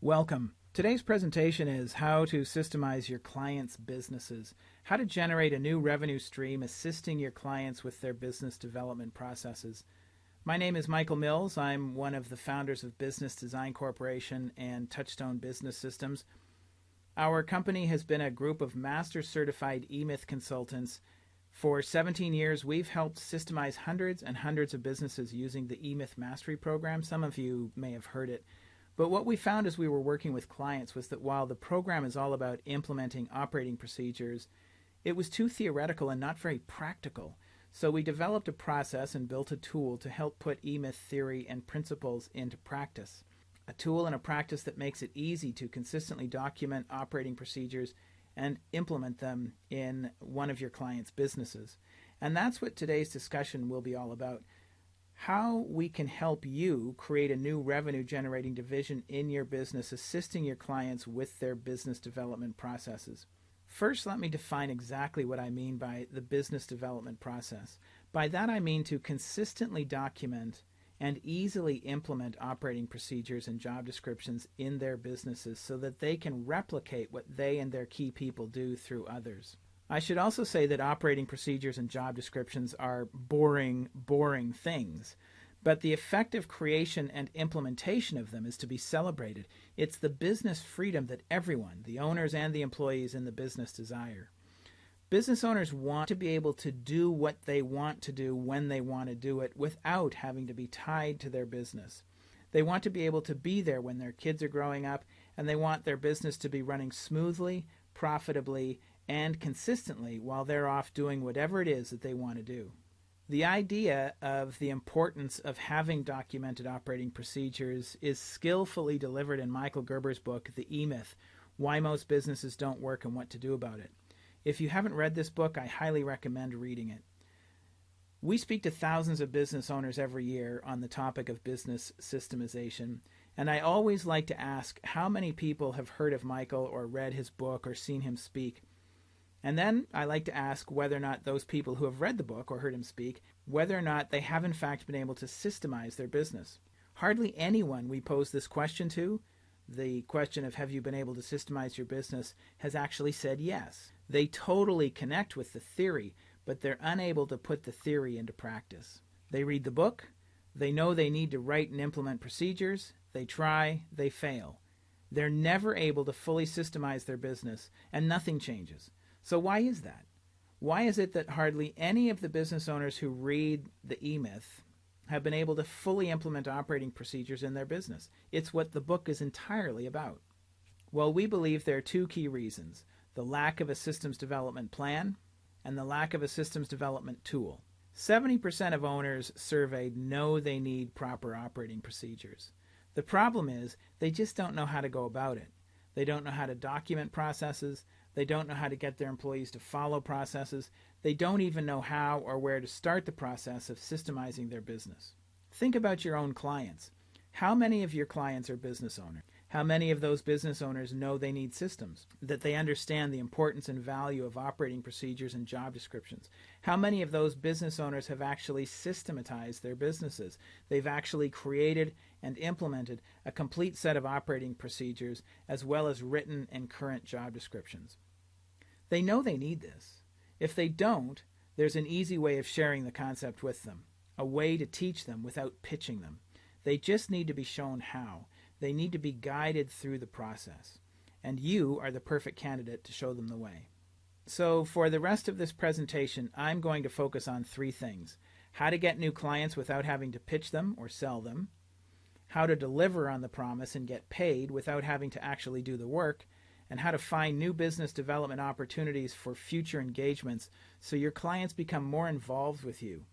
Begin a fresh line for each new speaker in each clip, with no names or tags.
Welcome. Today's presentation is how to systemize your clients' businesses, how to generate a new revenue stream assisting your clients with their business development processes. My name is Michael Mills. I'm one of the founders of Business Design Corporation and TouchStone Business Systems. Our company has been a group of master certified EMyth consultants. For 17 years, we've helped systemize hundreds and hundreds of businesses using the EMyth Mastery Program. Some of you may have heard it. But what we found as we were working with clients was that while the program is all about implementing operating procedures, it was too theoretical and not very practical. So we developed a process and built a tool to help put EMyth theory and principles into practice. A tool and a practice that makes it easy to consistently document operating procedures and implement them in one of your clients' businesses. And that's what today's discussion will be all about. How we can help you create a new revenue generating division in your business, assisting your clients with their business development processes. First, let me define exactly what I mean by the business development process. By that I mean to consistently document and easily implement operating procedures and job descriptions in their businesses so that they can replicate what they and their key people do through others. I should also say that operating procedures and job descriptions are boring things, but the effective creation and implementation of them is to be celebrated. It's the business freedom that everyone, the owners and the employees in the business, desire. Business owners want to be able to do what they want to do when they want to do it without having to be tied to their business. They want to be able to be there when their kids are growing up, and they want their business to be running smoothly, profitably, and consistently while they're off doing whatever it is that they want to do. The idea of the importance of having documented operating procedures is skillfully delivered in Michael Gerber's book, The EMyth, Why Most Businesses Don't Work and What to Do About It. If you haven't read this book, I highly recommend reading it. We speak to thousands of business owners every year on the topic of business systemization, and I always like to ask how many people have heard of Michael or read his book or seen him speak. And then I like to ask whether or not those people who have read the book or heard him speak, whether or not they have in fact been able to systemize their business. Hardly anyone we pose this question to, the question of have you been able to systemize your business, has actually said yes. They totally connect with the theory, but they're unable to put the theory into practice. They read the book, they know they need to write and implement procedures, they try, they fail. They're never able to fully systemize their business, and nothing changes. So why is that? Why is it that hardly any of the business owners who read the EMyth have been able to fully implement operating procedures in their business? It's what the book is entirely about. Well, we believe there are two key reasons: the lack of a systems development plan and the lack of a systems development tool. 70% of owners surveyed know they need proper operating procedures. The problem is they just don't know how to go about it. They don't know how to document processes. They don't know how to get their employees to follow processes. They don't even know how or where to start the process of systemizing their business. Think about your own clients. How many of your clients are business owners? How many of those business owners know they need systems, that they understand the importance and value of operating procedures and job descriptions? How many of those business owners have actually systematized their businesses? They've actually created and implemented a complete set of operating procedures as well as written and current job descriptions. They know they need this. If they don't, there's an easy way of sharing the concept with them, a way to teach them without pitching them. They just need to be shown how. They need to be guided through the process. And you are the perfect candidate to show them the way. So for the rest of this presentation, I'm going to focus on three things: how to get new clients without having to pitch them or sell them, how to deliver on the promise and get paid without having to actually do the work, and how to find new business development opportunities for future engagements so your clients become more involved with you.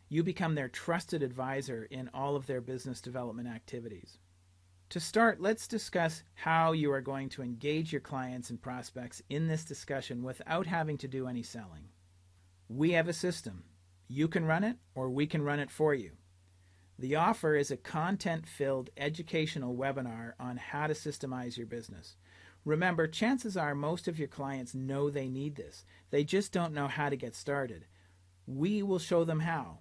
You become their trusted advisor in all of their business development activities. To start, let's discuss how you are going to engage your clients and prospects in this discussion without having to do any selling. We have a system. You can run it, or we can run it for you. The offer is a content-filled educational webinar on how to systemize your business. Remember, chances are most of your clients know they need this. They just don't know how to get started. We will show them how.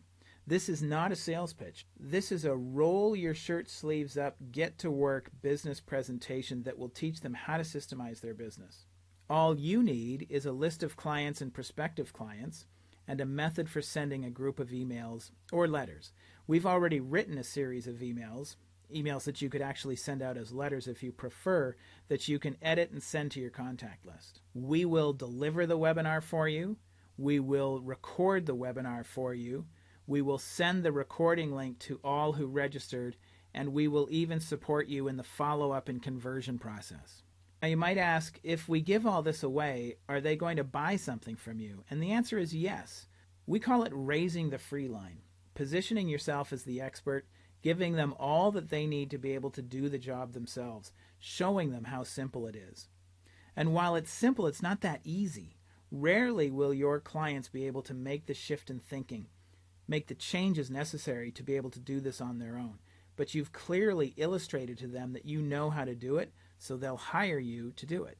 This is not a sales pitch. This is a roll your shirt sleeves up, get to work business presentation that will teach them how to systemize their business. All you need is a list of clients and prospective clients and a method for sending a group of emails or letters. We've already written a series of emails that you could actually send out as letters if you prefer, that you can edit and send to your contact list. We will deliver the webinar for you. We will record the webinar for you. We will send the recording link to all who registered, and we will even support you in the follow-up and conversion process. Now you might ask, if we give all this away, are they going to buy something from you? And the answer is yes. We call it raising the free line, positioning yourself as the expert, giving them all that they need to be able to do the job themselves, showing them how simple it is. And while it's simple, it's not that easy. Rarely will your clients be able to make the shift in thinking, make the changes necessary to be able to do this on their own. But you've clearly illustrated to them that you know how to do it, so they'll hire you to do it.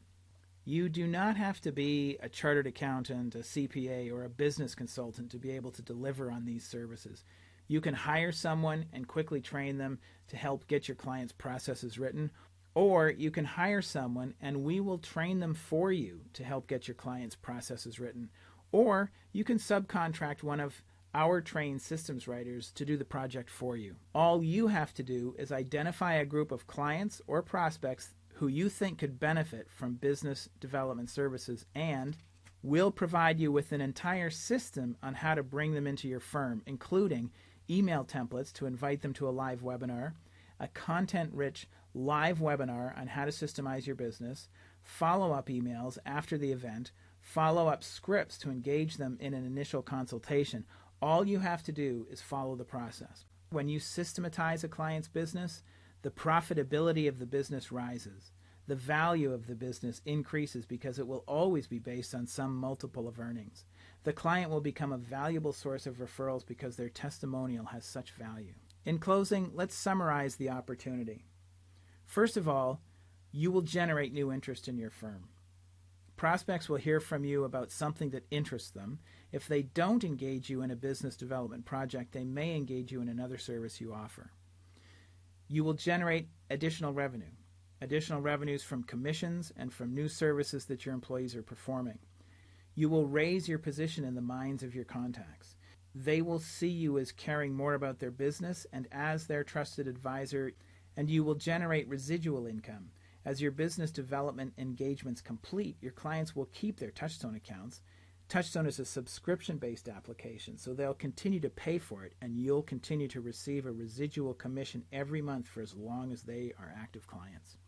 You do not have to be a chartered accountant, a CPA, or a business consultant to be able to deliver on these services. You can hire someone and quickly train them to help get your clients' processes written, or you can hire someone and we will train them for you to help get your clients' processes written, or you can subcontract one of our trained systems writers to do the project for you. All you have to do is identify a group of clients or prospects who you think could benefit from business development services, and we'll provide you with an entire system on how to bring them into your firm, including email templates to invite them to a live webinar, a content-rich live webinar on how to systemize your business, follow-up emails after the event, follow-up scripts to engage them in an initial consultation. All you have to do is follow the process. When you systematize a client's business, the profitability of the business rises. The value of the business increases because it will always be based on some multiple of earnings. The client will become a valuable source of referrals because their testimonial has such value. In closing, let's summarize the opportunity. First of all, you will generate new interest in your firm. Prospects will hear from you about something that interests them. If they don't engage you in a business development project, they may engage you in another service you offer. You will generate additional revenues from commissions and from new services that your employees are performing. You will raise your position in the minds of your contacts. They will see you as caring more about their business and as their trusted advisor, and you will generate residual income. As your business development engagements complete, your clients will keep their TouchStone accounts. TouchStone is a subscription-based application, so they'll continue to pay for it, and you'll continue to receive a residual commission every month for as long as they are active clients.